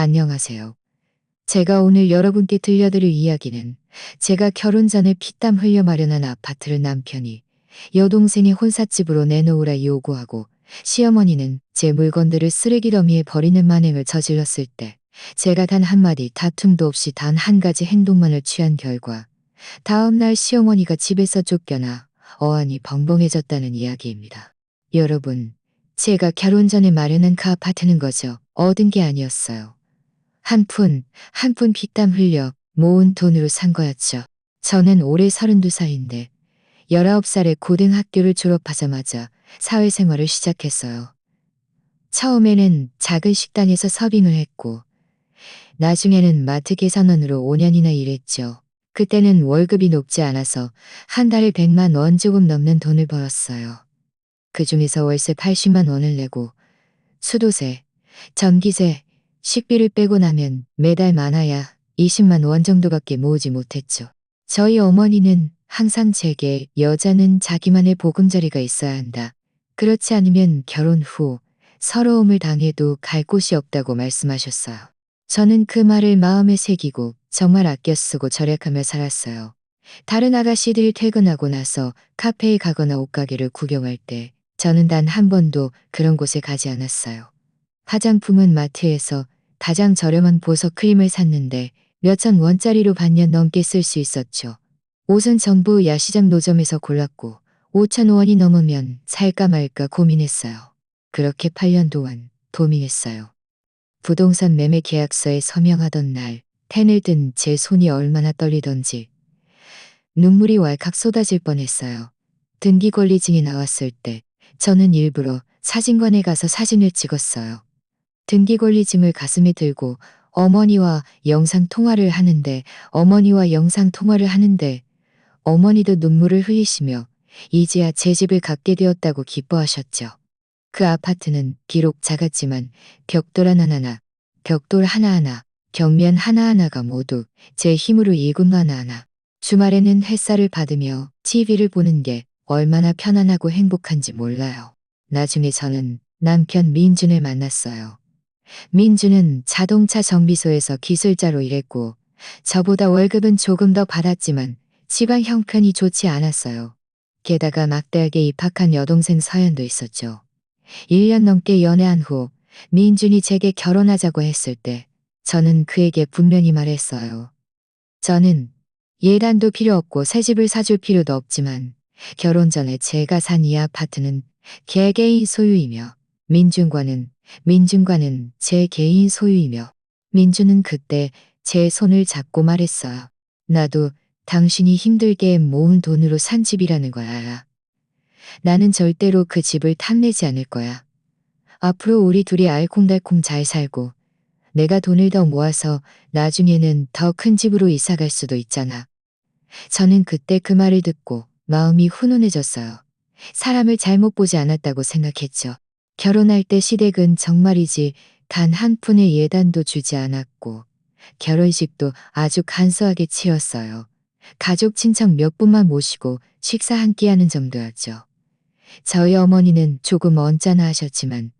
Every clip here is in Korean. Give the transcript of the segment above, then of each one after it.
안녕하세요. 제가 오늘 여러분께 들려드릴 이야기는 제가 결혼 전에 피땀 흘려 마련한 아파트를 남편이 여동생의 혼삿집으로 내놓으라 요구하고 시어머니는 제 물건들을 쓰레기 더미에 버리는 만행을 저질렀을 때 제가 단 한마디 다툼도 없이 단 한 가지 행동만을 취한 결과 다음날 시어머니가 집에서 쫓겨나 어안이 벙벙해졌다는 이야기입니다. 여러분, 제가 결혼 전에 마련한 그 아파트는 거저 얻은 게 아니었어요. 한 푼 피땀 흘려 모은 돈으로 산 거였죠. 저는 올해 32살인데 19살에 고등학교를 졸업하자마자 사회생활을 시작했어요. 처음에는 작은 식당에서 서빙을 했고 나중에는 마트 계산원으로 5년이나 일했죠. 그때는 월급이 높지 않아서 한 달에 100만 원 조금 넘는 돈을 벌었어요. 그중에서 월세 80만 원을 내고 수도세, 전기세, 식비를 빼고 나면 매달 많아야 20만 원 정도밖에 모으지 못했죠. 저희 어머니는 항상 제게 여자는 자기만의 보금자리가 있어야 한다. 그렇지 않으면 결혼 후 서러움을 당해도 갈 곳이 없다고 말씀하셨어요. 저는 그 말을 마음에 새기고 정말 아껴 쓰고 절약하며 살았어요. 다른 아가씨들이 퇴근하고 나서 카페에 가거나 옷가게를 구경할 때 저는 단 한 번도 그런 곳에 가지 않았어요. 화장품은 마트에서 가장 저렴한 보석 크림을 샀는데 몇천 원짜리로 반년 넘게 쓸 수 있었죠. 옷은 전부 야시장 노점에서 골랐고 5천 원이 넘으면 살까 말까 고민했어요. 그렇게 8년 동안 도민했어요. 부동산 매매 계약서에 서명하던 날 펜을 든 제 손이 얼마나 떨리던지 눈물이 왈칵 쏟아질 뻔했어요. 등기권리증이 나왔을 때 저는 일부러 사진관에 가서 사진을 찍었어요. 등기권리증을 가슴에 들고 어머니와 영상 통화를 하는데 어머니도 눈물을 흘리시며 이제야 제 집을 갖게 되었다고 기뻐하셨죠. 그 아파트는 비록 작았지만 벽돌 하나하나, 벽면 하나하나가 모두 제 힘으로 일군 하나하나. 주말에는 햇살을 받으며 TV를 보는 게 얼마나 편안하고 행복한지 몰라요. 나중에 저는 남편 민준을 만났어요. 민준은 자동차 정비소에서 기술자로 일했고 저보다 월급은 조금 더 받았지만 집안 형편이 좋지 않았어요. 게다가 막대하게 입학한 여동생 서연도 있었죠. 1년 넘게 연애한 후 민준이 제게 결혼하자고 했을 때 저는 그에게 분명히 말했어요. 저는 예단도 필요 없고 새 집을 사줄 필요도 없지만 결혼 전에 제가 산 이 아파트는 개개인 소유이며 민준과는 제 개인 소유이며 민준은 그때 제 손을 잡고 말했어요. 나도 당신이 힘들게 모은 돈으로 산 집이라는 걸 알아. 나는 절대로 그 집을 탐내지 않을 거야. 앞으로 우리 둘이 알콩달콩 잘 살고 내가 돈을 더 모아서 나중에는 더 큰 집으로 이사 갈 수도 있잖아. 저는 그때 그 말을 듣고 마음이 훈훈해졌어요. 사람을 잘못 보지 않았다고 생각했죠. 결혼할 때 시댁은 정말이지 단 한 푼의 예단도 주지 않았고 결혼식도 아주 간소하게 치렀어요. 가족 친척 몇 분만 모시고 식사 한 끼 하는 정도였죠. 저희 어머니는 조금 언짢아 하셨지만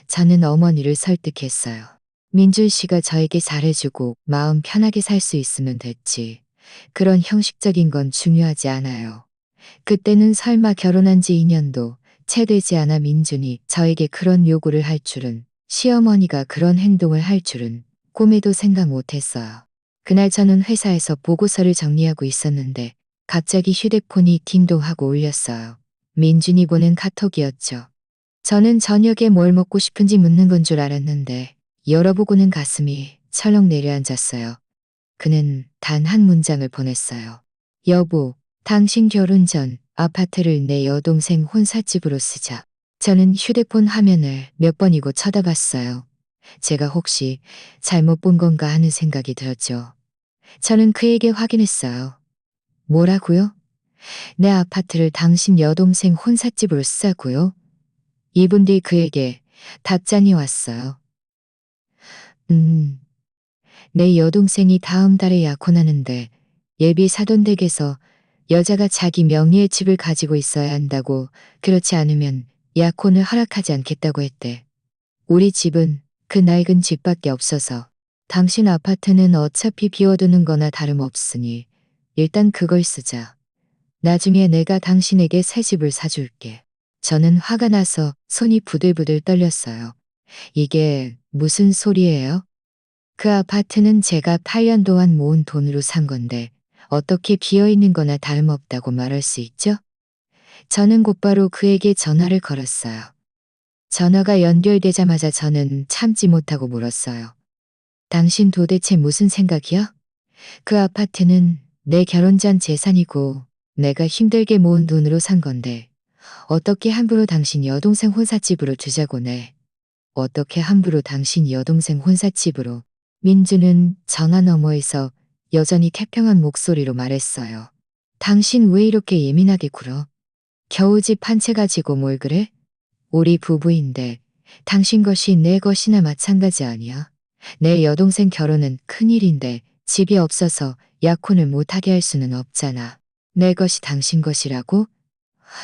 저는 어머니를 설득했어요. 민준 씨가 저에게 잘해주고 마음 편하게 살 수 있으면 됐지. 그런 형식적인 건 중요하지 않아요. 그때는 설마 결혼한 지 2년도 채 되지 않아 민준이 저에게 그런 요구를 할 줄은, 시어머니가 그런 행동을 할 줄은 꿈에도 생각 못했어요. 그날 저는 회사에서 보고서를 정리하고 있었는데 갑자기 휴대폰이 딩동하고 울렸어요. 민준이 보낸 카톡이었죠. 저는 저녁에 뭘 먹고 싶은지 묻는 건 줄 알았는데 열어보고는 가슴이 철렁 내려앉았어요. 그는 단 한 문장을 보냈어요. 여보, 당신 결혼 전 아파트를 내 여동생 혼삿집으로 쓰자. 저는 휴대폰 화면을 몇 번이고 쳐다봤어요. 제가 혹시 잘못 본 건가 하는 생각이 들었죠. 저는 그에게 확인했어요. 뭐라고요? 내 아파트를 당신 여동생 혼삿집으로 쓰자고요? 2분 뒤 그에게 답장이 왔어요. 내 여동생이 다음 달에 약혼하는데 예비 사돈댁에서 여자가 자기 명의의 집을 가지고 있어야 한다고, 그렇지 않으면 약혼을 허락하지 않겠다고 했대. 우리 집은 그 낡은 집밖에 없어서 당신 아파트는 어차피 비워두는 거나 다름없으니 일단 그걸 쓰자. 나중에 내가 당신에게 새 집을 사줄게. 저는 화가 나서 손이 부들부들 떨렸어요. 이게 무슨 소리예요? 그 아파트는 제가 8년 동안 모은 돈으로 산 건데 어떻게 비어있는 거나 다름없다고 말할 수 있죠? 저는 곧바로 그에게 전화를 걸었어요. 전화가 연결되자마자 저는 참지 못하고 물었어요. 당신 도대체 무슨 생각이야? 그 아파트는 내 결혼 전 재산이고 내가 힘들게 모은 돈으로 산 건데 어떻게 함부로 당신 여동생 혼삿집으로 두자고 내. 어떻게 함부로 당신 여동생 혼삿집으로. 민주는 전화 너머에서 여전히 태평한 목소리로 말했어요. 당신 왜 이렇게 예민하게 굴어? 겨우 집 한 채 가지고 뭘 그래? 우리 부부인데 당신 것이 내 것이나 마찬가지 아니야? 내 여동생 결혼은 큰일인데 집이 없어서 약혼을 못하게 할 수는 없잖아. 내 것이 당신 것이라고?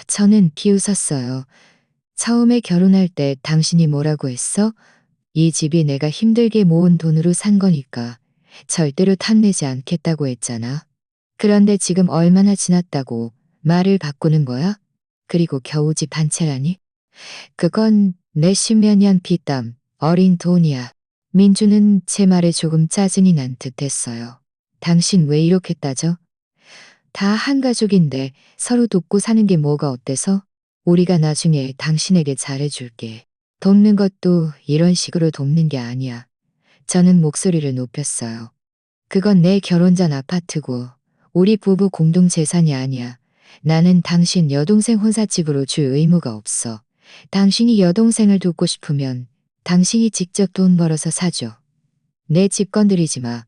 저는 비웃었어요. 처음에 결혼할 때 당신이 뭐라고 했어? 이 집이 내가 힘들게 모은 돈으로 산 거니까 절대로 탐내지 않겠다고 했잖아. 그런데 지금 얼마나 지났다고 말을 바꾸는 거야? 그리고 겨우 집 한 채라니? 그건 내 십몇 년 피땀, 어린 돈이야. 민주는 제 말에 조금 짜증이 난 듯했어요. 당신 왜 이렇게 따져? 다 한 가족인데 서로 돕고 사는 게 뭐가 어때서? 우리가 나중에 당신에게 잘해줄게. 돕는 것도 이런 식으로 돕는 게 아니야. 저는 목소리를 높였어요. 그건 내 결혼 전 아파트고 우리 부부 공동 재산이 아니야. 나는 당신 여동생 혼삿집으로 줄 의무가 없어. 당신이 여동생을 돕고 싶으면 당신이 직접 돈 벌어서 사줘. 내 집 건드리지 마.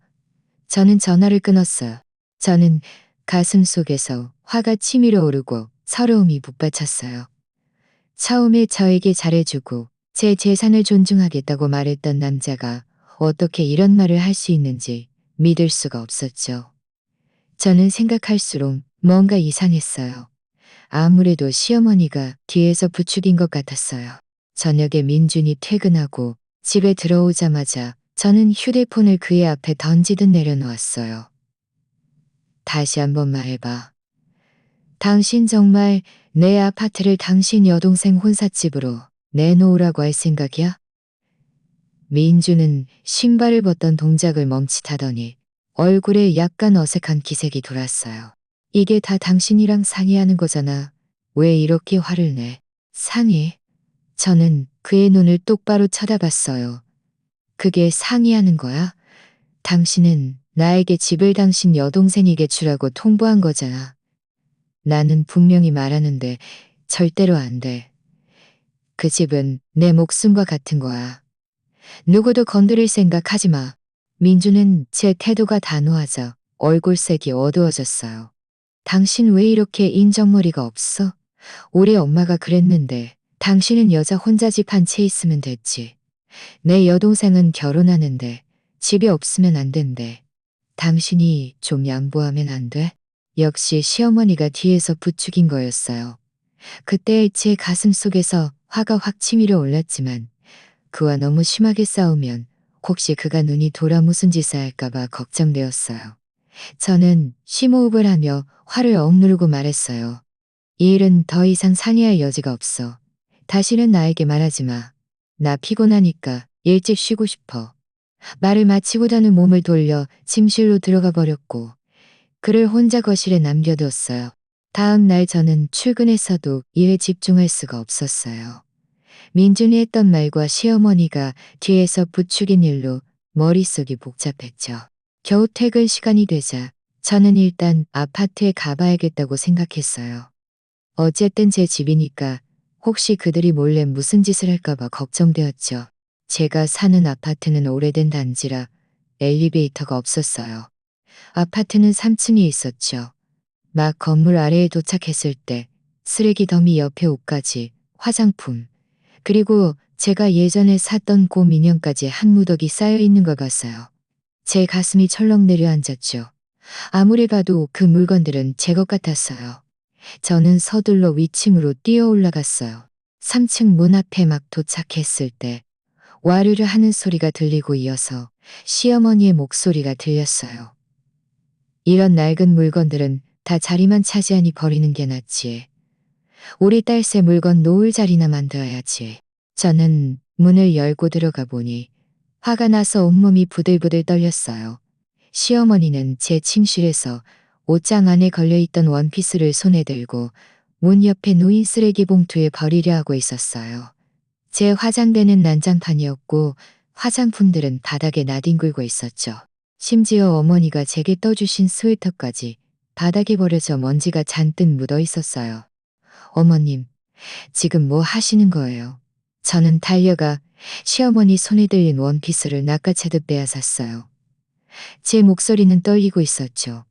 저는 전화를 끊었어요. 저는 가슴 속에서 화가 치밀어 오르고 서러움이 북받쳤어요. 처음에 저에게 잘해주고 제 재산을 존중하겠다고 말했던 남자가 어떻게 이런 말을 할 수 있는지 믿을 수가 없었죠. 저는 생각할수록 뭔가 이상했어요. 아무래도 시어머니가 뒤에서 부추긴 것 같았어요. 저녁에 민준이 퇴근하고 집에 들어오자마자 저는 휴대폰을 그의 앞에 던지듯 내려놓았어요. 다시 한번 말해봐. 당신 정말 내 아파트를 당신 여동생 혼삿집으로 내놓으라고 할 생각이야? 민주는 신발을 벗던 동작을 멈칫하더니 얼굴에 약간 어색한 기색이 돌았어요. 이게 다 당신이랑 상의하는 거잖아. 왜 이렇게 화를 내? 상의? 저는 그의 눈을 똑바로 쳐다봤어요. 그게 상의하는 거야? 당신은 나에게 집을 당신 여동생에게 주라고 통보한 거잖아. 나는 분명히 말하는데 절대로 안 돼. 그 집은 내 목숨과 같은 거야. 누구도 건드릴 생각 하지 마. 민주는 제 태도가 단호하자 얼굴색이 어두워졌어요. 당신 왜 이렇게 인정머리가 없어? 우리 엄마가 그랬는데 당신은 여자 혼자 집 한 채 있으면 됐지. 내 여동생은 결혼하는데 집이 없으면 안 된대. 당신이 좀 양보하면 안 돼? 역시 시어머니가 뒤에서 부추긴 거였어요. 그때 제 가슴 속에서 화가 확 치밀어 올랐지만 그와 너무 심하게 싸우면 혹시 그가 눈이 돌아 무슨 짓을 할까봐 걱정되었어요. 저는 심호흡을 하며 화를 억누르고 말했어요. 이 일은 더 이상 상의할 여지가 없어. 다시는 나에게 말하지 마. 나 피곤하니까 일찍 쉬고 싶어. 말을 마치고자는 몸을 돌려 침실로 들어가 버렸고 그를 혼자 거실에 남겨두었어요. 다음 날 저는 출근했어도 일에 집중할 수가 없었어요. 민준이 했던 말과 시어머니가 뒤에서 부추긴 일로 머릿속이 복잡했죠. 겨우 퇴근 시간이 되자 저는 일단 아파트에 가봐야겠다고 생각했어요. 어쨌든 제 집이니까 혹시 그들이 몰래 무슨 짓을 할까봐 걱정되었죠. 제가 사는 아파트는 오래된 단지라 엘리베이터가 없었어요. 아파트는 3층에 있었죠. 막 건물 아래에 도착했을 때 쓰레기 더미 옆에 옷까지, 화장품, 그리고 제가 예전에 샀던 곰 인형까지 한 무더기 쌓여 있는 걸 봤어요. 제 가슴이 철렁 내려앉았죠. 아무리 봐도 그 물건들은 제 것 같았어요. 저는 서둘러 위층으로 뛰어 올라갔어요. 3층 문 앞에 막 도착했을 때 와르르 하는 소리가 들리고 이어서 시어머니의 목소리가 들렸어요. 이런 낡은 물건들은 다 자리만 차지하니 버리는 게 낫지. 우리 딸새 물건 놓을 자리나 만들어야지. 저는 문을 열고 들어가 보니 화가 나서 온몸이 부들부들 떨렸어요. 시어머니는 제 침실에서 옷장 안에 걸려있던 원피스를 손에 들고 문 옆에 놓인 쓰레기 봉투에 버리려 하고 있었어요. 제 화장대는 난장판이었고 화장품들은 바닥에 나뒹굴고 있었죠. 심지어 어머니가 제게 떠주신 스웨터까지 바닥에 버려져 먼지가 잔뜩 묻어 있었어요. 어머님, 지금 뭐 하시는 거예요? 저는 달려가 시어머니 손에 들린 원피스를 낚아채듯 빼앗았어요. 제 목소리는 떨리고 있었죠.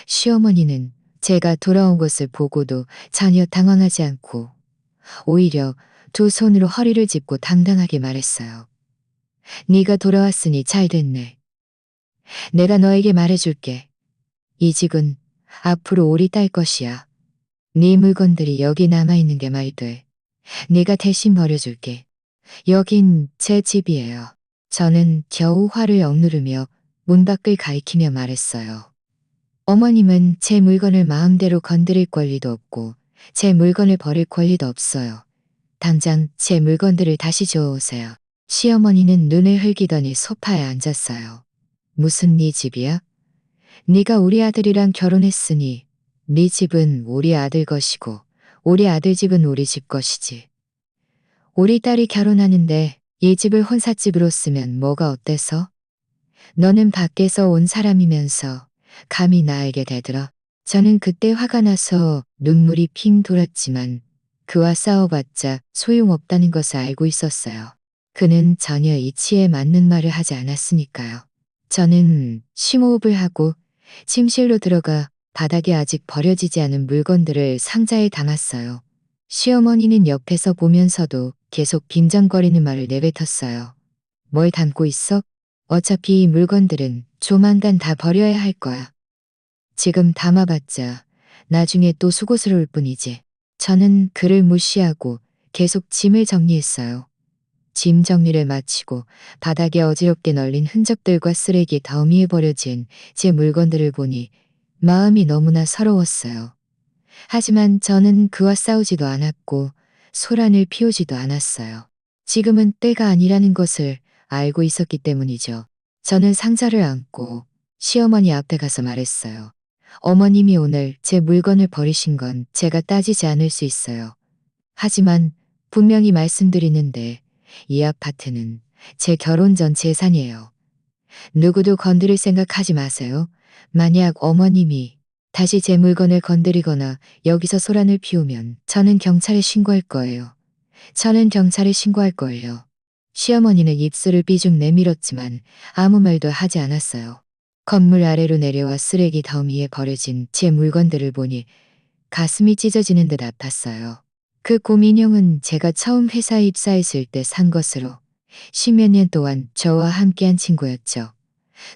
시어머니는 제가 돌아온 것을 보고도 전혀 당황하지 않고 오히려 두 손으로 허리를 짚고 당당하게 말했어요. 네가 돌아왔으니 잘 됐네. 내가 너에게 말해줄게. 이 집은 앞으로 우리 딸 것이야. 네 물건들이 여기 남아있는 게 말돼. 네가 대신 버려줄게. 여긴 제 집이에요. 저는 겨우 화를 억누르며 문 밖을 가리키며 말했어요. 어머님은 제 물건을 마음대로 건드릴 권리도 없고 제 물건을 버릴 권리도 없어요. 당장 제 물건들을 다시 줘오세요. 시어머니는 눈을 흘기더니 소파에 앉았어요. 무슨 네 집이야? 네가 우리 아들이랑 결혼했으니 네 집은 우리 아들 것이고 우리 아들 집은 우리 집 것이지. 우리 딸이 결혼하는데 이 집을 혼삿집으로 쓰면 뭐가 어때서? 너는 밖에서 온 사람이면서 감히 나에게 대들어. 저는 그때 화가 나서 눈물이 핑 돌았지만 그와 싸워봤자 소용없다는 것을 알고 있었어요. 그는 전혀 이치에 맞는 말을 하지 않았으니까요. 저는 심호흡을 하고 침실로 들어가 바닥에 아직 버려지지 않은 물건들을 상자에 담았어요. 시어머니는 옆에서 보면서도 계속 빈정거리는 말을 내뱉었어요. 뭘 담고 있어? 어차피 이 물건들은 조만간 다 버려야 할 거야. 지금 담아봤자 나중에 또 수고스러울 뿐이지. 저는 그를 무시하고 계속 짐을 정리했어요. 짐 정리를 마치고 바닥에 어지럽게 널린 흔적들과 쓰레기 더미에 버려진 제 물건들을 보니 마음이 너무나 서러웠어요. 하지만 저는 그와 싸우지도 않았고 소란을 피우지도 않았어요. 지금은 때가 아니라는 것을 알고 있었기 때문이죠. 저는 상자를 안고 시어머니 앞에 가서 말했어요. 어머님이 오늘 제 물건을 버리신 건 제가 따지지 않을 수 있어요. 하지만 분명히 말씀드리는데 이 아파트는 제 결혼 전 재산이에요. 누구도 건드릴 생각하지 마세요. 만약 어머님이 다시 제 물건을 건드리거나 여기서 소란을 피우면 저는 경찰에 신고할 거예요. 저는 경찰에 신고할 거예요. 시어머니는 입술을 삐죽 내밀었지만 아무 말도 하지 않았어요. 건물 아래로 내려와 쓰레기 더미에 버려진 제 물건들을 보니 가슴이 찢어지는 듯 아팠어요. 그 곰인형은 제가 처음 회사에 입사했을 때 산 것으로 십몇 년 동안 저와 함께한 친구였죠.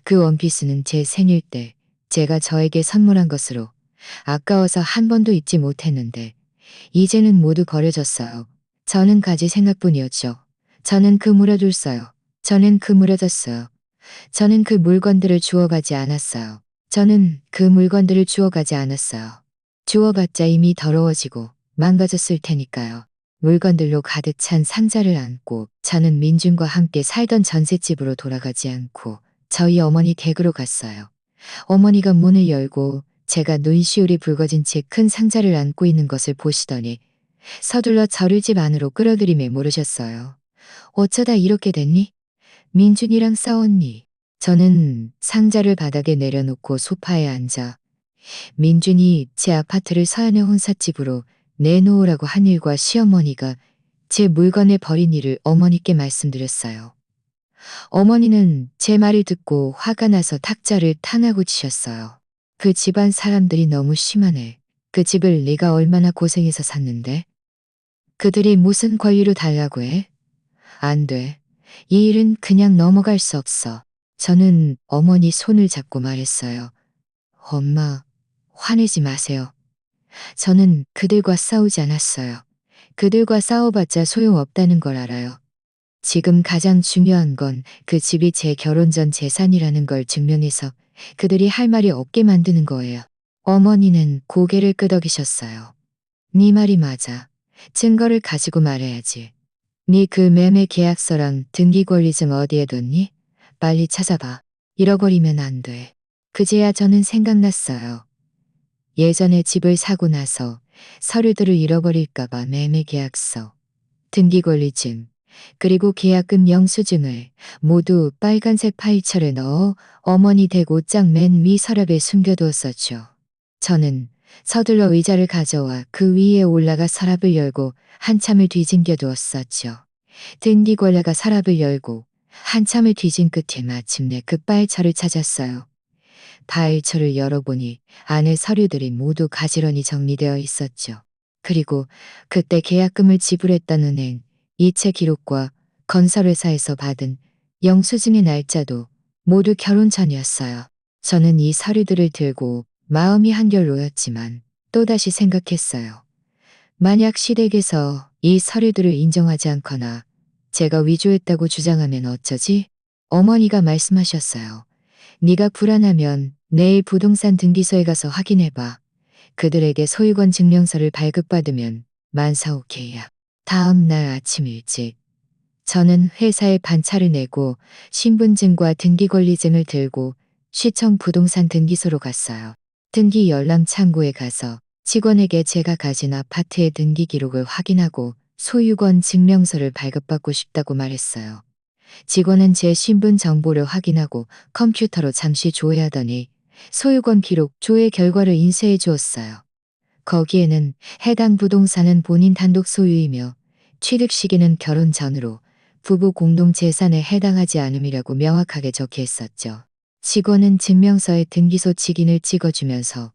그 원피스는 제 생일 때 제가 저에게 선물한 것으로 아까워서 한 번도 잊지 못했는데 이제는 모두 버려졌어요. 저는 가질 생각뿐이었죠. 저는 그 물어뒀어요. 저는 그 물어뒀어요. 저는 그 물건들을 주워가지 않았어요. 저는 그 물건들을 주워가지 않았어요. 주워봤자 이미 더러워지고 망가졌을 테니까요. 물건들로 가득 찬 상자를 안고 저는 민준과 함께 살던 전셋집으로 돌아가지 않고 저희 어머니 댁으로 갔어요. 어머니가 문을 열고 제가 눈시울이 붉어진 채 큰 상자를 안고 있는 것을 보시더니 서둘러 저를 집 안으로 끌어들이며 물으셨어요. 어쩌다 이렇게 됐니? 민준이랑 싸웠니? 저는 상자를 바닥에 내려놓고 소파에 앉아 민준이 제 아파트를 서연의 혼삿집으로 내놓으라고 한 일과 시어머니가 제 물건을 버린 일을 어머니께 말씀드렸어요. 어머니는 제 말을 듣고 화가 나서 탁자를 탕하고 치셨어요. 그 집안 사람들이 너무 심하네. 그 집을 네가 얼마나 고생해서 샀는데? 그들이 무슨 권리로 달라고 해? 안 돼. 이 일은 그냥 넘어갈 수 없어. 저는 어머니 손을 잡고 말했어요. 엄마, 화내지 마세요. 저는 그들과 싸우지 않았어요. 그들과 싸워봤자 소용없다는 걸 알아요. 지금 가장 중요한 건 그 집이 제 결혼 전 재산이라는 걸 증명해서 그들이 할 말이 없게 만드는 거예요. 어머니는 고개를 끄덕이셨어요. 네 말이 맞아. 증거를 가지고 말해야지. 네 그 매매 계약서랑 등기 권리증 어디에 뒀니? 빨리 찾아봐. 잃어버리면 안 돼. 그제야 저는 생각났어요. 예전에 집을 사고 나서 서류들을 잃어버릴까봐 매매 계약서, 등기 권리증, 그리고 계약금 영수증을 모두 빨간색 파일철에 넣어 어머니 댁 옷장 맨 위 서랍에 숨겨두었었죠. 저는 서둘러 의자를 가져와 그 위에 올라가 서랍을 열고 한참을 뒤징겨 두었었죠. 등기 권자가 서랍을 열고 한참을 뒤진 끝에 마침내 그 파일철을 찾았어요. 파일철을 열어보니 안에 서류들이 모두 가지런히 정리되어 있었죠. 그리고 그때 계약금을 지불했던 은행, 이체 기록과 건설회사에서 받은 영수증의 날짜도 모두 결혼 전이었어요. 저는 이 서류들을 들고 마음이 한결 놓였지만 또다시 생각했어요. 만약 시댁에서 이 서류들을 인정하지 않거나 제가 위조했다고 주장하면 어쩌지? 어머니가 말씀하셨어요. 네가 불안하면 내일 부동산 등기소에 가서 확인해봐. 그들에게 소유권 증명서를 발급받으면 만사오케이야. 다음 날 아침 일찍 저는 회사에 반차를 내고 신분증과 등기권리증을 들고 시청 부동산 등기소로 갔어요. 등기 열람 창구에 가서 직원에게 제가 가진 아파트의 등기 기록을 확인하고 소유권 증명서를 발급받고 싶다고 말했어요. 직원은 제 신분 정보를 확인하고 컴퓨터로 잠시 조회하더니 소유권 기록 조회 결과를 인쇄해 주었어요. 거기에는 해당 부동산은 본인 단독 소유이며 취득 시기는 결혼 전으로 부부 공동 재산에 해당하지 않음이라고 명확하게 적혀 있었죠. 직원은 증명서에 등기소 직인을 찍어주면서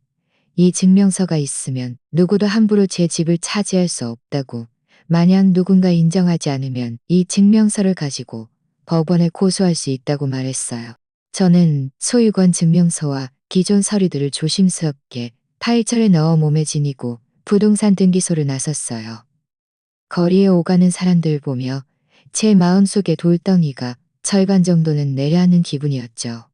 이 증명서가 있으면 누구도 함부로 제 집을 차지할 수 없다고, 만약 누군가 인정하지 않으면 이 증명서를 가지고 법원에 고소할 수 있다고 말했어요. 저는 소유권 증명서와 기존 서류들을 조심스럽게 파일철에 넣어 몸에 지니고 부동산 등기소를 나섰어요. 거리에 오가는 사람들 보며 제 마음속에 돌덩이가 절반 정도는 내려앉는 기분이었죠.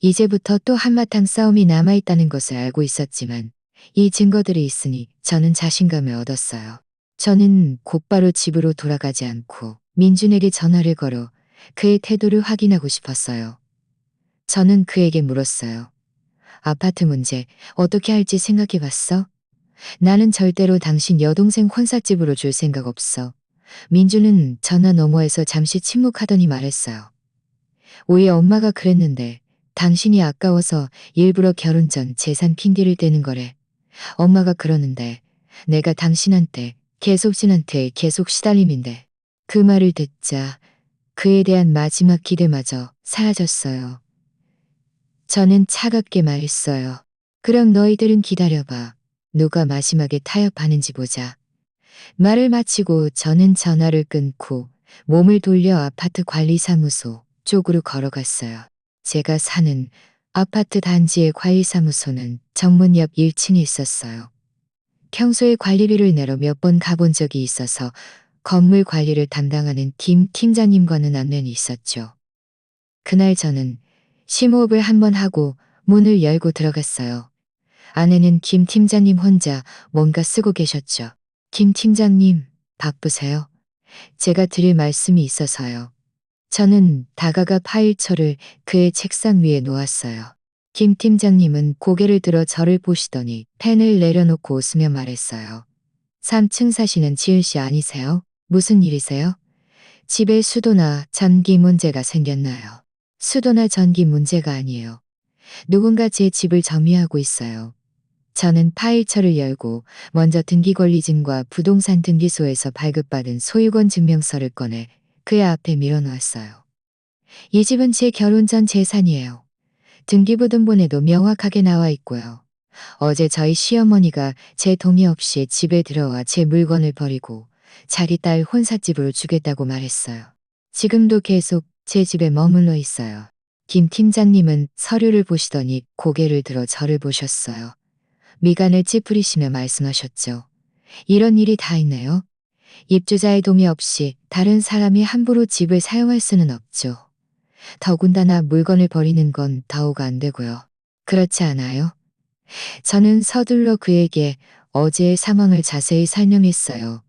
이제부터 또 한바탕 싸움이 남아있다는 것을 알고 있었지만 이 증거들이 있으니 저는 자신감을 얻었어요. 저는 곧바로 집으로 돌아가지 않고 민준에게 전화를 걸어 그의 태도를 확인하고 싶었어요. 저는 그에게 물었어요. 아파트 문제 어떻게 할지 생각해봤어? 나는 절대로 당신 여동생 혼삿집으로 줄 생각 없어. 민주는 전화 너머에서 잠시 침묵하더니 말했어요. 오히려 엄마가 그랬는데 당신이 아까워서 일부러 결혼 전 재산 핑계를 대는 거래. 엄마가 그러는데 내가 당신한테 계속 시달림인데. 그 말을 듣자 그에 대한 마지막 기대마저 사라졌어요. 저는 차갑게 말했어요. 그럼 너희들은 기다려봐. 누가 마지막에 타협하는지 보자. 말을 마치고 저는 전화를 끊고 몸을 돌려 아파트 관리사무소 쪽으로 걸어갔어요. 제가 사는 아파트 단지의 관리사무소는 정문 옆 1층에 있었어요. 평소에 관리비를 내러 몇 번 가본 적이 있어서 건물 관리를 담당하는 김 팀장님과는 안면이 있었죠. 그날 저는 심호흡을 한번 하고 문을 열고 들어갔어요. 안에는 김 팀장님 혼자 뭔가 쓰고 계셨죠. 김 팀장님, 바쁘세요? 제가 드릴 말씀이 있어서요. 저는 다가가 파일철을 그의 책상 위에 놓았어요. 김 팀장님은 고개를 들어 저를 보시더니 펜을 내려놓고 웃으며 말했어요. 3층 사시는 지은 씨 아니세요? 무슨 일이세요? 집에 수도나 전기 문제가 생겼나요? 수도나 전기 문제가 아니에요. 누군가 제 집을 점유하고 있어요. 저는 파일철을 열고 먼저 등기권리증과 부동산 등기소에서 발급받은 소유권 증명서를 꺼내 그의 앞에 밀어놓았어요. 이 집은 제 결혼 전 재산이에요. 등기부등본에도 명확하게 나와 있고요. 어제 저희 시어머니가 제 동의 없이 집에 들어와 제 물건을 버리고 자기 딸 혼삿집으로 주겠다고 말했어요. 지금도 계속 제 집에 머물러 있어요. 김 팀장님은 서류를 보시더니 고개를 들어 저를 보셨어요. 미간을 찌푸리시며 말씀하셨죠. 이런 일이 다 있네요. 입주자의 동의 없이 다른 사람이 함부로 집을 사용할 수는 없죠. 더군다나 물건을 버리는 건 더욱 안 되고요. 그렇지 않아요? 저는 서둘러 그에게 어제의 상황을 자세히 설명했어요.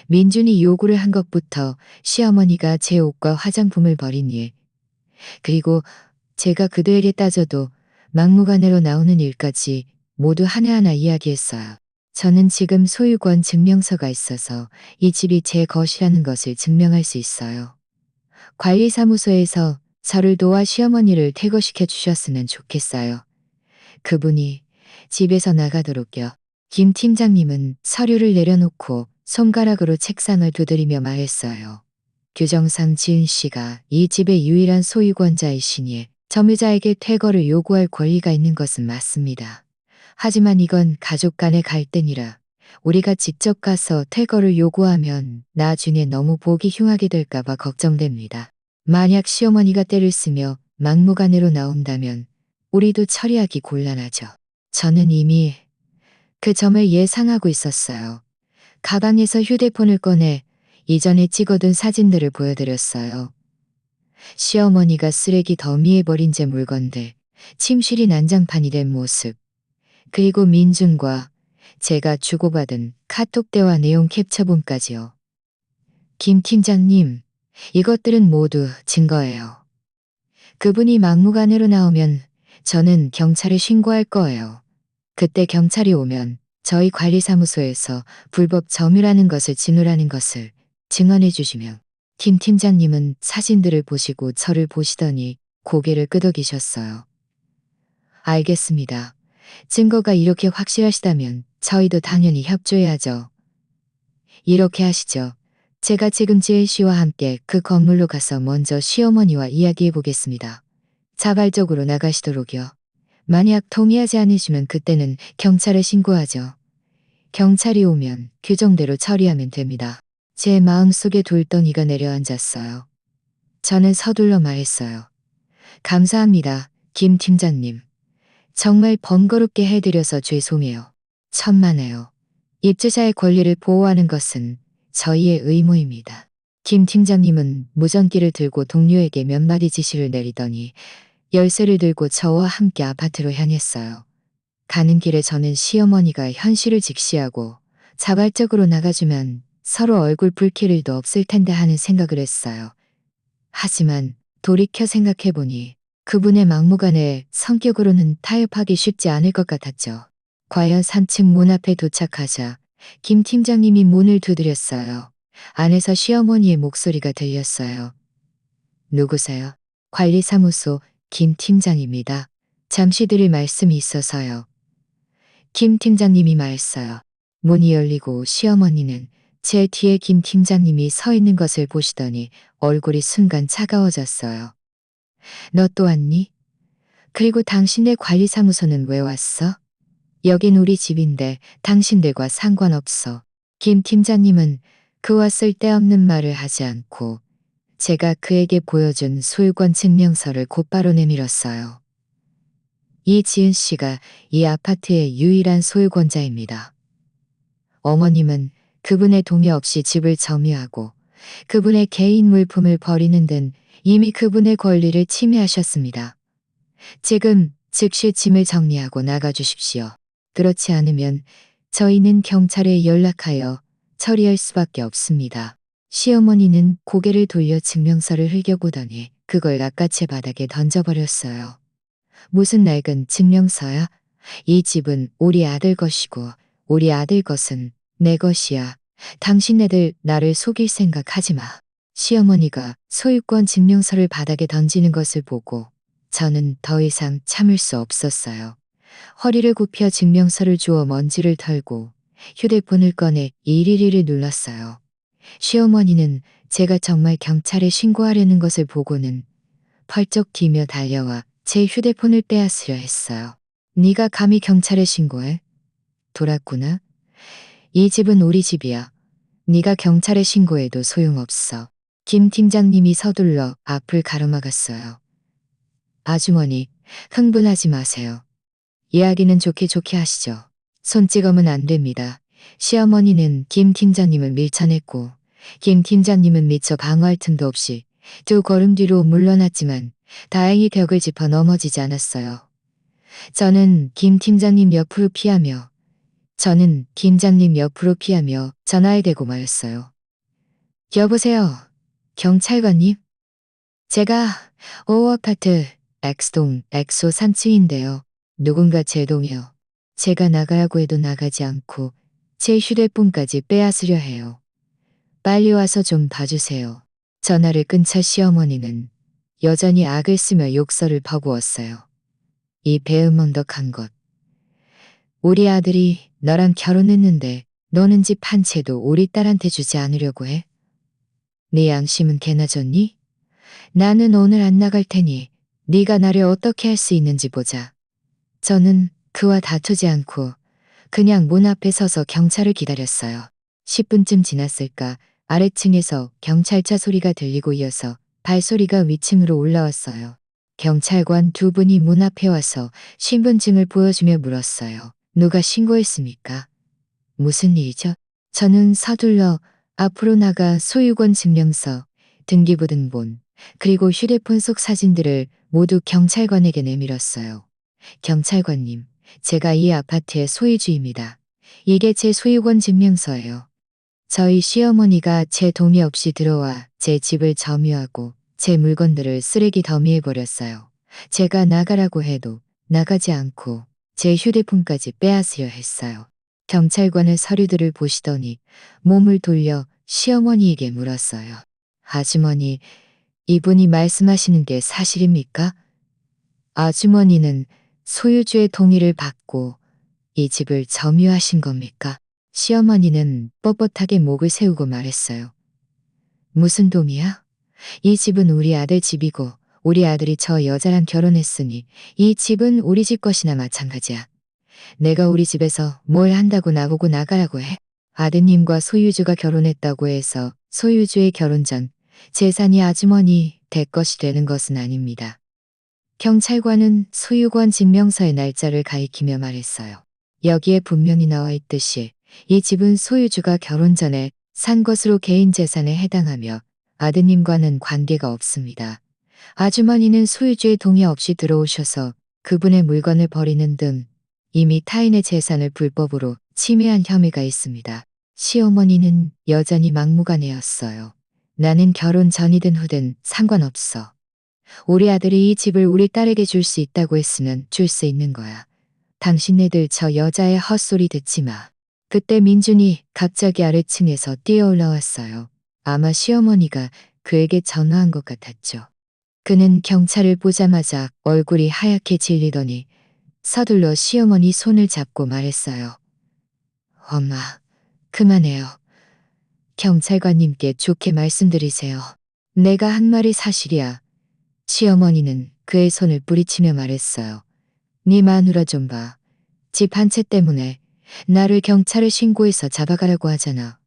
민준이 요구를 한 것부터 시어머니가 제 옷과 화장품을 버린 일, 그리고 제가 그들에게 따져도 막무가내로 나오는 일까지 모두 하나하나 이야기했어요. 저는 지금 소유권 증명서가 있어서 이 집이 제 것이라는 것을 증명할 수 있어요. 관리사무소에서 저를 도와 시어머니를 퇴거시켜 주셨으면 좋겠어요. 그분이 집에서 나가도록요. 김 팀장님은 서류를 내려놓고 손가락으로 책상을 두드리며 말했어요. 규정상 지은 씨가 이 집의 유일한 소유권자이시니 점유자에게 퇴거를 요구할 권리가 있는 것은 맞습니다. 하지만 이건 가족 간의 갈등이라 우리가 직접 가서 퇴거를 요구하면 나중에 너무 보기 흉하게 될까봐 걱정됩니다. 만약 시어머니가 때를 쓰며 막무가내로 나온다면 우리도 처리하기 곤란하죠. 저는 이미 그 점을 예상하고 있었어요. 가방에서 휴대폰을 꺼내 이전에 찍어둔 사진들을 보여드렸어요. 시어머니가 쓰레기 더미에 버린 제 물건들, 침실이 난장판이 된 모습, 그리고 민준과 제가 주고받은 카톡 대화 내용 캡처본까지요. 김 팀장님, 이것들은 모두 증거예요. 그분이 막무가내로 나오면 저는 경찰에 신고할 거예요. 그때 경찰이 오면 저희 관리사무소에서 불법 점유라는 것을 진술하는 것을 증언해 주시면 김 팀장님은 사진들을 보시고 저를 보시더니 고개를 끄덕이셨어요. 알겠습니다. 증거가 이렇게 확실하시다면 저희도 당연히 협조해야죠. 이렇게 하시죠. 제가 지금 지혜 씨와 함께 그 건물로 가서 먼저 시어머니와 이야기해 보겠습니다. 자발적으로 나가시도록요. 만약 동의하지 않으시면 그때는 경찰에 신고하죠. 경찰이 오면 규정대로 처리하면 됩니다. 제 마음속에 돌덩이가 내려앉았어요. 저는 서둘러 말했어요. 감사합니다, 김 팀장님. 정말 번거롭게 해드려서 죄송해요. 천만에요. 입주자의 권리를 보호하는 것은 저희의 의무입니다. 김 팀장님은 무전기를 들고 동료에게 몇 마디 지시를 내리더니 열쇠를 들고 저와 함께 아파트로 향했어요. 가는 길에 저는 시어머니가 현실을 직시하고 자발적으로 나가주면 서로 얼굴 붉힐 일도 없을 텐데 하는 생각을 했어요. 하지만 돌이켜 생각해보니 그분의 막무가내 성격으로는 타협하기 쉽지 않을 것 같았죠. 과연 3층 문 앞에 도착하자 김 팀장님이 문을 두드렸어요. 안에서 시어머니의 목소리가 들렸어요. 누구세요? 관리사무소 김 팀장입니다. 잠시 드릴 말씀이 있어서요. 김 팀장님이 말했어요. 문이 열리고 시어머니는 제 뒤에 김 팀장님이 서 있는 것을 보시더니 얼굴이 순간 차가워졌어요. 너 또 왔니? 그리고 당신네 관리사무소는 왜 왔어? 여긴 우리 집인데 당신들과 상관없어. 김 팀장님은 그와 쓸데없는 말을 하지 않고 제가 그에게 보여준 소유권 증명서를 곧바로 내밀었어요. 이지은 씨가 이 아파트의 유일한 소유권자입니다. 어머님은 그분의 동의 없이 집을 점유하고 그분의 개인 물품을 버리는 등 이미 그분의 권리를 침해하셨습니다. 지금 즉시 짐을 정리하고 나가주십시오. 그렇지 않으면 저희는 경찰에 연락하여 처리할 수밖에 없습니다. 시어머니는 고개를 돌려 증명서를 흘겨보더니 그걸 낚아채 바닥에 던져버렸어요. 무슨 낡은 증명서야? 이 집은 우리 아들 것이고 우리 아들 것은 내 것이야. 당신네들 나를 속일 생각하지 마. 시어머니가 소유권 증명서를 바닥에 던지는 것을 보고 저는 더 이상 참을 수 없었어요. 허리를 굽혀 증명서를 주워 먼지를 털고 휴대폰을 꺼내 112를 눌렀어요. 시어머니는 제가 정말 경찰에 신고하려는 것을 보고는 펄쩍 뛰며 달려와 제 휴대폰을 빼앗으려 했어요. 네가 감히 경찰에 신고해? 돌았구나. 이 집은 우리 집이야. 네가 경찰에 신고해도 소용없어. 김 팀장님이 서둘러 앞을 가로막았어요. 아주머니, 흥분하지 마세요. 이야기는 좋게 좋게 하시죠. 손찌검은 안 됩니다. 시어머니는 김 팀장님을 밀쳐냈고 김 팀장님은 미처 방어할 틈도 없이 두 걸음 뒤로 물러났지만 다행히 벽을 짚어 넘어지지 않았어요. 저는 김 팀장님 옆으로 피하며 전화에 대고 말했어요. 여보세요. 경찰관님? 제가 5아파트 X동 X호 3층인데요. 누군가 제 동이요. 제가 나가라고 해도 나가지 않고 제 휴대폰까지 빼앗으려 해요. 빨리 와서 좀 봐주세요. 전화를 끊자 시어머니는 여전히 악을 쓰며 욕설을 퍼부었어요. 이 배은망덕한 것. 우리 아들이 너랑 결혼했는데 너는 집 한 채도 우리 딸한테 주지 않으려고 해? 네 양심은 개나 졌니? 나는 오늘 안 나갈 테니 네가 나를 어떻게 할 수 있는지 보자. 저는 그와 다투지 않고 그냥 문 앞에 서서 경찰을 기다렸어요. 10분쯤 지났을까 아래층에서 경찰차 소리가 들리고 이어서 발소리가 위층으로 올라왔어요. 경찰관 두 분이 문 앞에 와서 신분증을 보여주며 물었어요. 누가 신고했습니까? 무슨 일이죠? 저는 서둘러 앞으로 나가 소유권 증명서, 등기부등본, 그리고 휴대폰 속 사진들을 모두 경찰관에게 내밀었어요. 경찰관님, 제가 이 아파트의 소유주입니다. 이게 제 소유권 증명서예요. 저희 시어머니가 제 동의 없이 들어와 제 집을 점유하고 제 물건들을 쓰레기 더미에 버렸어요. 제가 나가라고 해도 나가지 않고 제 휴대폰까지 빼앗으려 했어요. 경찰관은 서류들을 보시더니 몸을 돌려 시어머니에게 물었어요. 아주머니, 이분이 말씀하시는 게 사실입니까? 아주머니는 소유주의 동의를 받고 이 집을 점유하신 겁니까? 시어머니는 뻣뻣하게 목을 세우고 말했어요. 무슨 동의야? 이 집은 우리 아들 집이고 우리 아들이 저 여자랑 결혼했으니 이 집은 우리 집 것이나 마찬가지야. 내가 우리 집에서 뭘 한다고 나보고 나가라고 해? 아드님과 소유주가 결혼했다고 해서 소유주의 결혼 전 재산이 아주머니 될 것이 되는 것은 아닙니다. 경찰관은 소유권 증명서의 날짜를 가리키며 말했어요. 여기에 분명히 나와 있듯이 이 집은 소유주가 결혼 전에 산 것으로 개인 재산에 해당하며 아드님과는 관계가 없습니다. 아주머니는 소유주의 동의 없이 들어오셔서 그분의 물건을 버리는 등 이미 타인의 재산을 불법으로 침해한 혐의가 있습니다. 시어머니는 여전히 막무가내였어요. 나는 결혼 전이든 후든 상관없어. 우리 아들이 이 집을 우리 딸에게 줄 수 있다고 했으면 줄 수 있는 거야. 당신네들 저 여자의 헛소리 듣지 마. 그때 민준이 갑자기 아래층에서 뛰어 올라왔어요. 아마 시어머니가 그에게 전화한 것 같았죠. 그는 경찰을 보자마자 얼굴이 하얗게 질리더니 서둘러 시어머니 손을 잡고 말했어요. 엄마, 그만해요. 경찰관님께 좋게 말씀드리세요. 내가 한 말이 사실이야. 시어머니는 그의 손을 뿌리치며 말했어요. 네 마누라 좀 봐. 집 한 채 때문에 나를 경찰에 신고해서 잡아가라고 하잖아.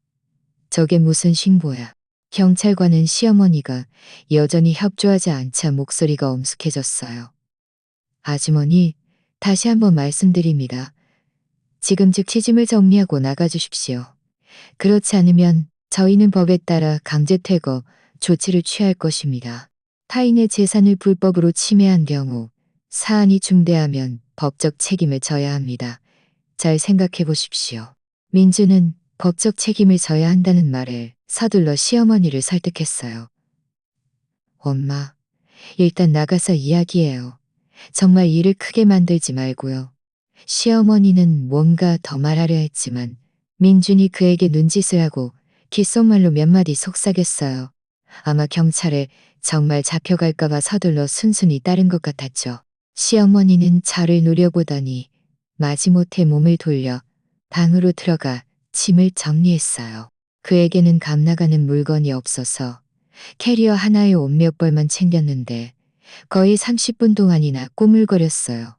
저게 무슨 신고야. 경찰관은 시어머니가 여전히 협조하지 않자 목소리가 엄숙해졌어요. 아주머니, 다시 한번 말씀드립니다. 지금 즉시 짐을 정리하고 나가주십시오. 그렇지 않으면 저희는 법에 따라 강제 퇴거, 조치를 취할 것입니다. 타인의 재산을 불법으로 침해한 경우 사안이 중대하면 법적 책임을 져야 합니다. 잘 생각해 보십시오. 민주는 법적 책임을 져야 한다는 말에 서둘러 시어머니를 설득했어요. 엄마, 일단 나가서 이야기해요. 정말 일을 크게 만들지 말고요. 시어머니는 뭔가 더 말하려 했지만 민준이 그에게 눈짓을 하고 귓속말로 몇 마디 속삭였어요. 아마 경찰에 정말 잡혀갈까봐 서둘러 순순히 따른 것 같았죠. 시어머니는 저를 노려보더니 마지못해 몸을 돌려 방으로 들어가 짐을 정리했어요. 그에게는 감나가는 물건이 없어서 캐리어 하나에 옷 몇 벌만 챙겼는데 거의 30분 동안이나 꾸물거렸어요.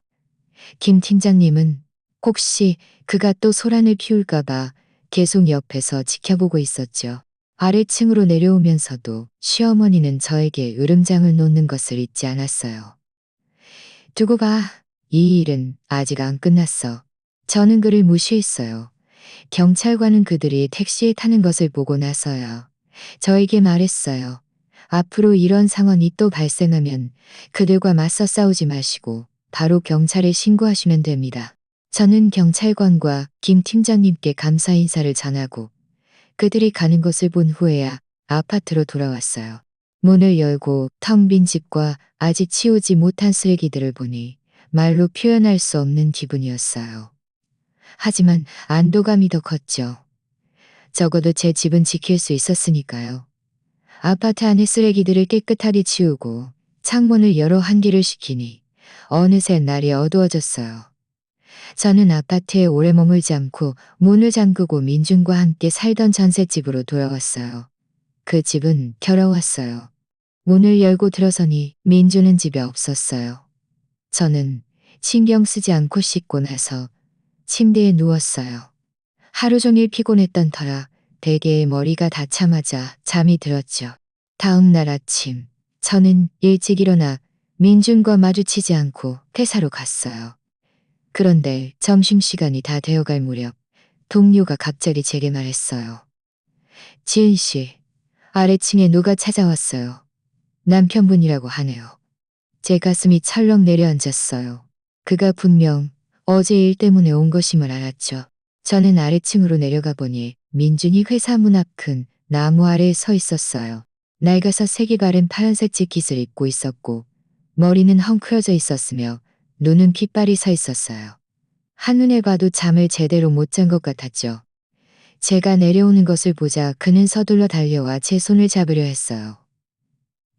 김 팀장님은 혹시 그가 또 소란을 피울까봐 계속 옆에서 지켜보고 있었죠. 아래층으로 내려오면서도 시어머니는 저에게 으름장을 놓는 것을 잊지 않았어요. 두고 봐. 이 일은 아직 안 끝났어. 저는 그를 무시했어요. 경찰관은 그들이 택시에 타는 것을 보고 나서야 저에게 말했어요. 앞으로 이런 상황이 또 발생하면 그들과 맞서 싸우지 마시고 바로 경찰에 신고하시면 됩니다. 저는 경찰관과 김 팀장님께 감사 인사를 전하고 그들이 가는 것을 본 후에야 아파트로 돌아왔어요. 문을 열고 텅 빈 집과 아직 치우지 못한 쓰레기들을 보니 말로 표현할 수 없는 기분이었어요. 하지만 안도감이 더 컸죠. 적어도 제 집은 지킬 수 있었으니까요. 아파트 안의 쓰레기들을 깨끗하게 치우고 창문을 열어 환기를 시키니 어느새 날이 어두워졌어요. 저는 아파트에 오래 머물지 않고 문을 잠그고 민준과 함께 살던 전셋집으로 돌아왔어요. 그 집은 더러웠어요. 문을 열고 들어서니 민준은 집에 없었어요. 저는 신경 쓰지 않고 씻고 나서 침대에 누웠어요. 하루 종일 피곤했던 터라 베개에 머리가 닿자마자 잠이 들었죠. 다음 날 아침 저는 일찍 일어나 민준과 마주치지 않고 회사로 갔어요. 그런데 점심시간이 다 되어갈 무렵 동료가 갑자기 제게 말했어요. 지은 씨, 아래층에 누가 찾아왔어요. 남편분이라고 하네요. 제 가슴이 철렁 내려앉았어요. 그가 분명 어제 일 때문에 온 것임을 알았죠. 저는 아래층으로 내려가 보니 민준이 회사 문 앞 큰 나무 아래에 서 있었어요. 낡아서 색이 바른 파란색 재킷을 입고 있었고 머리는 헝클어져 있었으며 눈은 핏발이 서 있었어요. 한눈에 봐도 잠을 제대로 못 잔 것 같았죠. 제가 내려오는 것을 보자 그는 서둘러 달려와 제 손을 잡으려 했어요.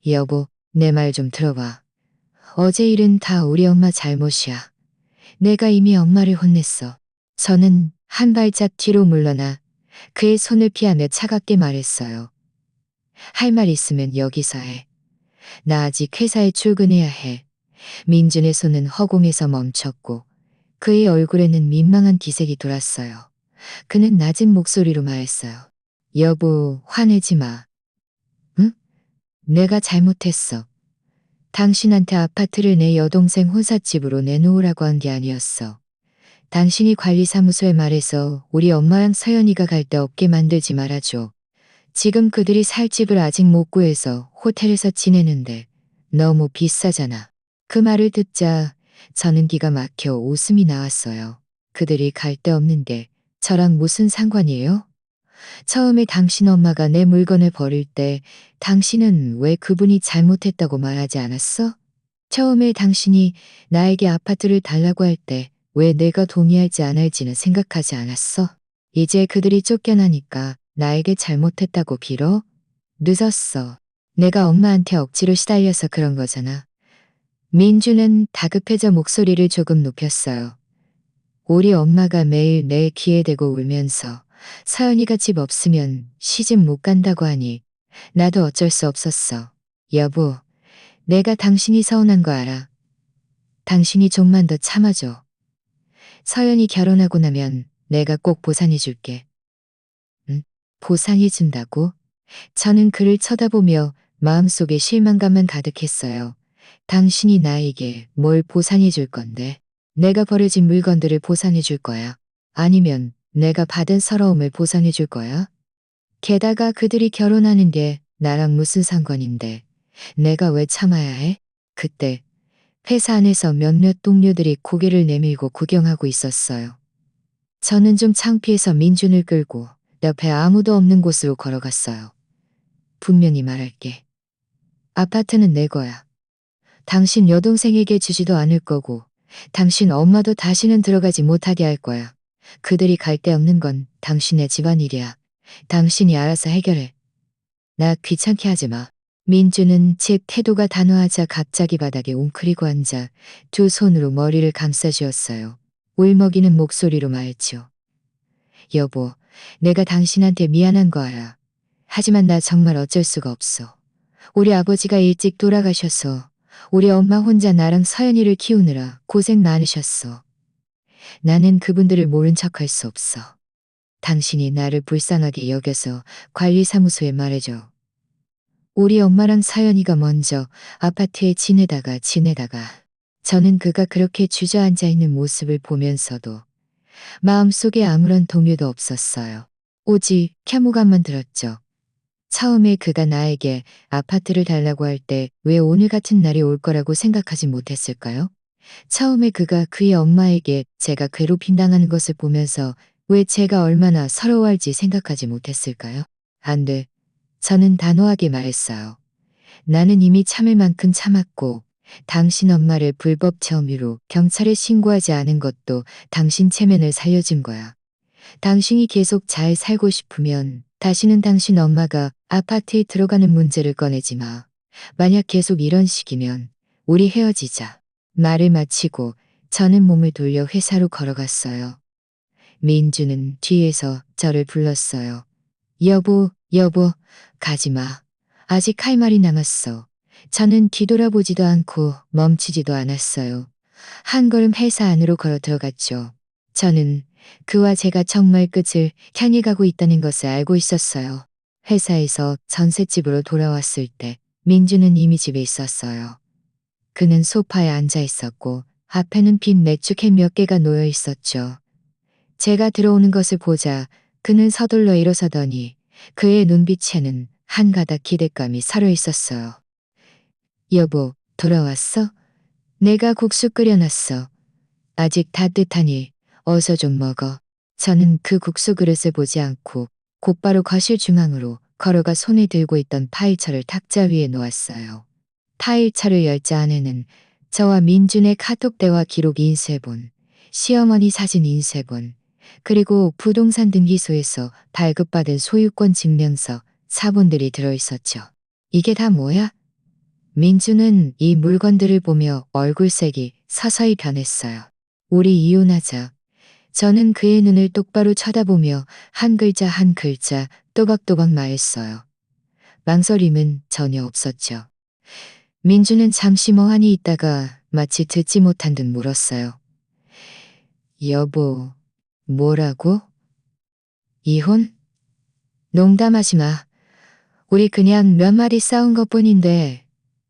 여보, 내 말 좀 들어봐. 어제 일은 다 우리 엄마 잘못이야. 내가 이미 엄마를 혼냈어. 저는 한 발짝 뒤로 물러나 그의 손을 피하며 차갑게 말했어요. 할 말 있으면 여기서 해. 나 아직 회사에 출근해야 해. 민준의 손은 허공에서 멈췄고 그의 얼굴에는 민망한 기색이 돌았어요. 그는 낮은 목소리로 말했어요. 여보, 화내지 마. 응? 내가 잘못했어. 당신한테 아파트를 내 여동생 혼사집으로 내놓으라고 한 게 아니었어. 당신이 관리사무소에 말해서 우리 엄마랑 서연이가 갈 데 없게 만들지 말아줘. 지금 그들이 살 집을 아직 못 구해서 호텔에서 지내는데 너무 비싸잖아. 그 말을 듣자 저는 기가 막혀 웃음이 나왔어요. 그들이 갈 데 없는 게 저랑 무슨 상관이에요? 처음에 당신 엄마가 내 물건을 버릴 때 당신은 왜 그분이 잘못했다고 말하지 않았어? 처음에 당신이 나에게 아파트를 달라고 할 때 왜 내가 동의할지 안 할지는 생각하지 않았어? 이제 그들이 쫓겨나니까 나에게 잘못했다고 빌어? 늦었어. 내가 엄마한테 억지로 시달려서 그런 거잖아. 민주는 다급해져 목소리를 조금 높였어요. 우리 엄마가 매일 내 귀에 대고 울면서 서연이가 집 없으면 시집 못 간다고 하니 나도 어쩔 수 없었어. 여보, 내가 당신이 서운한 거 알아. 당신이 좀만 더 참아줘. 서연이 결혼하고 나면 내가 꼭 보상해 줄게. 응? 보상해 준다고? 저는 그를 쳐다보며 마음속에 실망감만 가득했어요. 당신이 나에게 뭘 보상해 줄 건데? 내가 버려진 물건들을 보상해 줄 거야? 아니면 내가 받은 서러움을 보상해 줄 거야? 게다가 그들이 결혼하는 게 나랑 무슨 상관인데 내가 왜 참아야 해? 그때 회사 안에서 몇몇 동료들이 고개를 내밀고 구경하고 있었어요. 저는 좀 창피해서 민준을 끌고 옆에 아무도 없는 곳으로 걸어갔어요. 분명히 말할게. 아파트는 내 거야. 당신 여동생에게 주지도 않을 거고 당신 엄마도 다시는 들어가지 못하게 할 거야. 그들이 갈 데 없는 건 당신의 집안일이야. 당신이 알아서 해결해. 나 귀찮게 하지 마. 민주는 제 태도가 단호하자 갑자기 바닥에 웅크리고 앉아 두 손으로 머리를 감싸주었어요. 울먹이는 목소리로 말했죠. 여보, 내가 당신한테 미안한 거 알아. 하지만 나 정말 어쩔 수가 없어. 우리 아버지가 일찍 돌아가셔서 우리 엄마 혼자 나랑 서연이를 키우느라 고생 많으셨어. 나는 그분들을 모른 척할 수 없어. 당신이 나를 불쌍하게 여겨서 관리사무소에 말해줘. 우리 엄마랑 서연이가 먼저 아파트에 지내다가 저는 그가 그렇게 주저앉아 있는 모습을 보면서도 마음속에 아무런 동요도 없었어요. 오직 혐오감만 들었죠. 처음에 그가 나에게 아파트를 달라고 할 때 왜 오늘 같은 날이 올 거라고 생각하지 못했을까요? 처음에 그가 그의 엄마에게 제가 괴롭힘당하는 것을 보면서 왜 제가 얼마나 서러워할지 생각하지 못했을까요? 안 돼. 저는 단호하게 말했어요. 나는 이미 참을 만큼 참았고 당신 엄마를 불법 혐의로 경찰에 신고하지 않은 것도 당신 체면을 살려준 거야. 당신이 계속 잘 살고 싶으면 다시는 당신 엄마가 아파트에 들어가는 문제를 꺼내지 마. 만약 계속 이런 식이면 우리 헤어지자. 말을 마치고 저는 몸을 돌려 회사로 걸어갔어요. 민주는 뒤에서 저를 불렀어요. 여보, 여보, 가지 마. 아직 할 말이 남았어. 저는 뒤돌아보지도 않고 멈추지도 않았어요. 한 걸음 회사 안으로 걸어 들어갔죠. 저는 그와 제가 정말 끝을 향해 가고 있다는 것을 알고 있었어요. 회사에서 전셋집으로 돌아왔을 때 민주는 이미 집에 있었어요. 그는 소파에 앉아 있었고 앞에는 빈 맥주캔 몇 개가 놓여 있었죠. 제가 들어오는 것을 보자 그는 서둘러 일어서더니 그의 눈빛에는 한 가닥 기대감이 살아 있었어요. 여보, 돌아왔어? 내가 국수 끓여놨어. 아직 따뜻하니 어서 좀 먹어. 저는 그 국수 그릇을 보지 않고 곧바로 거실 중앙으로 걸어가 손에 들고 있던 파일철을 탁자 위에 놓았어요. 파일철을 열자 안에는 저와 민준의 카톡 대화 기록 인쇄본, 시어머니 사진 인쇄본, 그리고 부동산 등기소에서 발급받은 소유권 증명서, 사본들이 들어있었죠. 이게 다 뭐야? 민주는 이 물건들을 보며 얼굴색이 서서히 변했어요. 우리 이혼하자. 저는 그의 눈을 똑바로 쳐다보며 한 글자 한 글자 또박또박 말했어요. 망설임은 전혀 없었죠. 민주는 잠시 멍하니 있다가 마치 듣지 못한 듯 물었어요. 여보, 뭐라고? 이혼? 농담하지 마. 우리 그냥 몇 마디 싸운 것뿐인데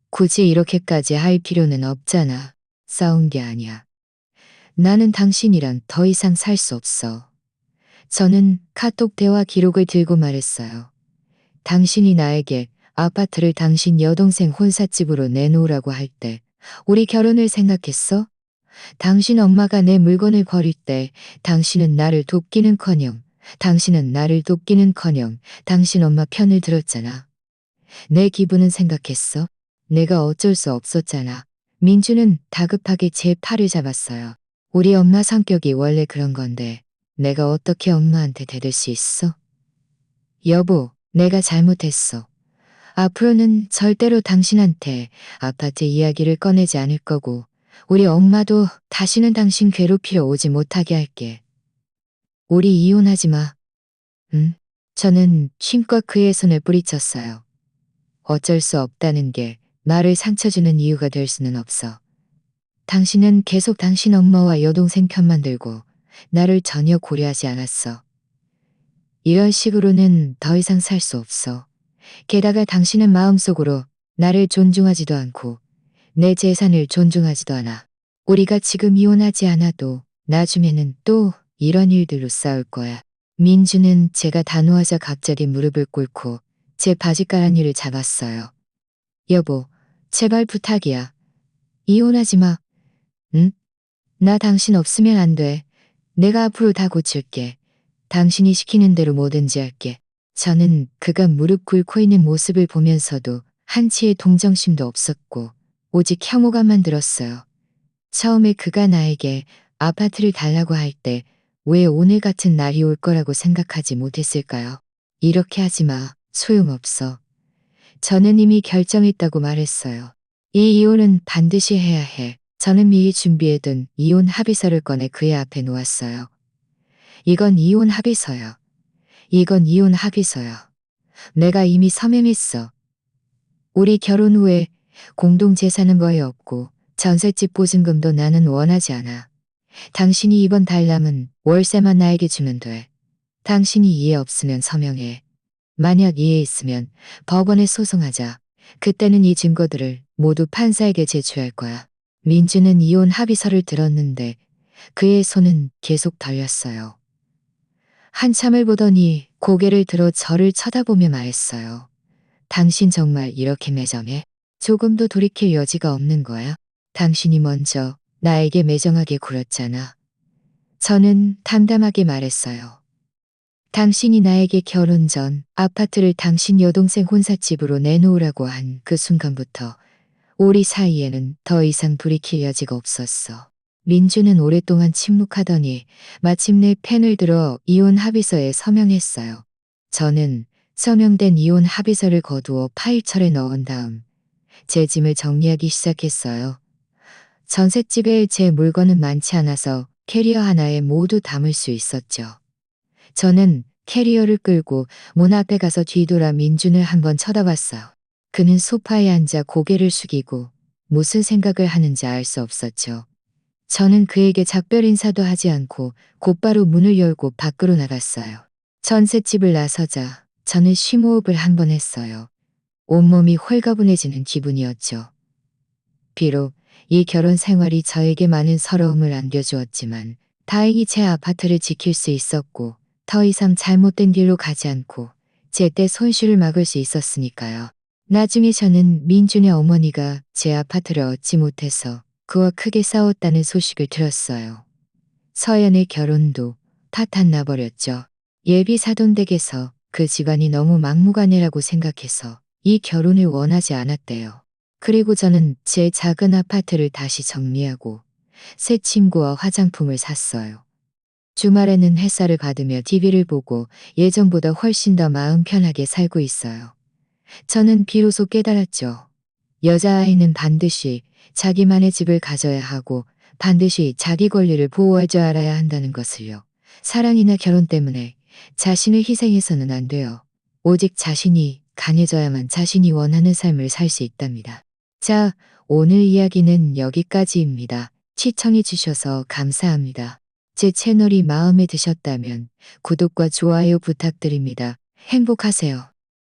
굳이 이렇게까지 할 필요는 없잖아. 싸운 게 아니야. 나는 당신이랑 더 이상 살 수 없어. 저는 카톡 대화 기록을 들고 말했어요. 당신이 나에게 아파트를 당신 여동생 혼삿집으로 내놓으라고 할 때 우리 결혼을 생각했어? 당신 엄마가 내 물건을 버릴 때 당신은 나를 돕기는커녕 당신 엄마 편을 들었잖아. 내 기분은 생각했어? 내가 어쩔 수 없었잖아. 민주는 다급하게 제 팔을 잡았어요. 우리 엄마 성격이 원래 그런 건데 내가 어떻게 엄마한테 대들 수 있어? 여보, 내가 잘못했어. 앞으로는 절대로 당신한테 아파트 이야기를 꺼내지 않을 거고 우리 엄마도 다시는 당신 괴롭히러 오지 못하게 할게. 우리 이혼하지 마. 응? 저는 힘껏 그의 손을 뿌리쳤어요. 어쩔 수 없다는 게 나를 상처 주는 이유가 될 수는 없어. 당신은 계속 당신 엄마와 여동생 편만 들고 나를 전혀 고려하지 않았어. 이런 식으로는 더 이상 살 수 없어. 게다가 당신은 마음속으로 나를 존중하지도 않고 내 재산을 존중하지도 않아. 우리가 지금 이혼하지 않아도 나중에는 또 이런 일들로 싸울 거야. 민주는 제가 단호하자 갑자기 무릎을 꿇고 제 바지가랑이를 잡았어요. 여보, 제발 부탁이야. 이혼하지 마. 응? 나 당신 없으면 안 돼. 내가 앞으로 다 고칠게. 당신이 시키는 대로 뭐든지 할게. 저는 그가 무릎 꿇고 있는 모습을 보면서도 한치의 동정심도 없었고 오직 혐오감만 들었어요. 처음에 그가 나에게 아파트를 달라고 할 때 왜 오늘 같은 날이 올 거라고 생각하지 못했을까요? 이렇게 하지 마. 소용없어. 저는 이미 결정했다고 말했어요. 이 이혼은 반드시 해야 해. 저는 미리 준비해둔 이혼 합의서를 꺼내 그의 앞에 놓았어요. 이건 이혼 합의서야. 이건 이혼 합의서야. 내가 이미 서명했어. 우리 결혼 후에 공동재산은 거의 없고 전셋집 보증금도 나는 원하지 않아. 당신이 이번 달남은 월세만 나에게 주면 돼. 당신이 이해 없으면 서명해. 만약 이해 있으면 법원에 소송하자. 그때는 이 증거들을 모두 판사에게 제출할 거야. 민주는 이혼 합의서를 들었는데 그의 손은 계속 떨렸어요. 한참을 보더니 고개를 들어 저를 쳐다보며 말했어요. 당신 정말 이렇게 매정해? 조금도 돌이킬 여지가 없는 거야? 당신이 먼저 나에게 매정하게 굴었잖아. 저는 담담하게 말했어요. 당신이 나에게 결혼 전 아파트를 당신 여동생 혼삿집으로 내놓으라고 한 그 순간부터 우리 사이에는 더 이상 돌이킬 여지가 없었어. 민주는 오랫동안 침묵하더니 마침내 펜을 들어 이혼 합의서에 서명했어요. 저는 서명된 이혼 합의서를 거두어 파일철에 넣은 다음 제 짐을 정리하기 시작했어요. 전셋집에 제 물건은 많지 않아서 캐리어 하나에 모두 담을 수 있었죠. 저는 캐리어를 끌고 문 앞에 가서 뒤돌아 민준을 한번 쳐다봤어요. 그는 소파에 앉아 고개를 숙이고 무슨 생각을 하는지 알 수 없었죠. 저는 그에게 작별 인사도 하지 않고 곧바로 문을 열고 밖으로 나갔어요. 전셋집을 나서자 저는 심호흡을 한 번 했어요. 온몸이 홀가분해지는 기분이었죠. 비록 이 결혼 생활이 저에게 많은 서러움을 안겨주었지만 다행히 제 아파트를 지킬 수 있었고 더 이상 잘못된 길로 가지 않고 제때 손실을 막을 수 있었으니까요. 나중에 저는 민준의 어머니가 제 아파트를 얻지 못해서 그와 크게 싸웠다는 소식을 들었어요. 서연의 결혼도 파탄 나버렸죠. 예비 사돈댁에서 그 집안이 너무 막무가내라고 생각해서 이 결혼을 원하지 않았대요. 그리고 저는 제 작은 아파트를 다시 정리하고 새 침구와 화장품을 샀어요. 주말에는 햇살을 받으며 TV를 보고 예전보다 훨씬 더 마음 편하게 살고 있어요. 저는 비로소 깨달았죠. 여자아이는 반드시 자기만의 집을 가져야 하고 반드시 자기 권리를 보호할 줄 알아야 한다는 것을요. 사랑이나 결혼 때문에 자신을 희생해서는 안 돼요. 오직 자신이 강해져야만 자신이 원하는 삶을 살 수 있답니다. 자, 오늘 이야기는 여기까지입니다. 시청해 주셔서 감사합니다. 제 채널이 마음에 드셨다면 구독과 좋아요 부탁드립니다. 행복하세요.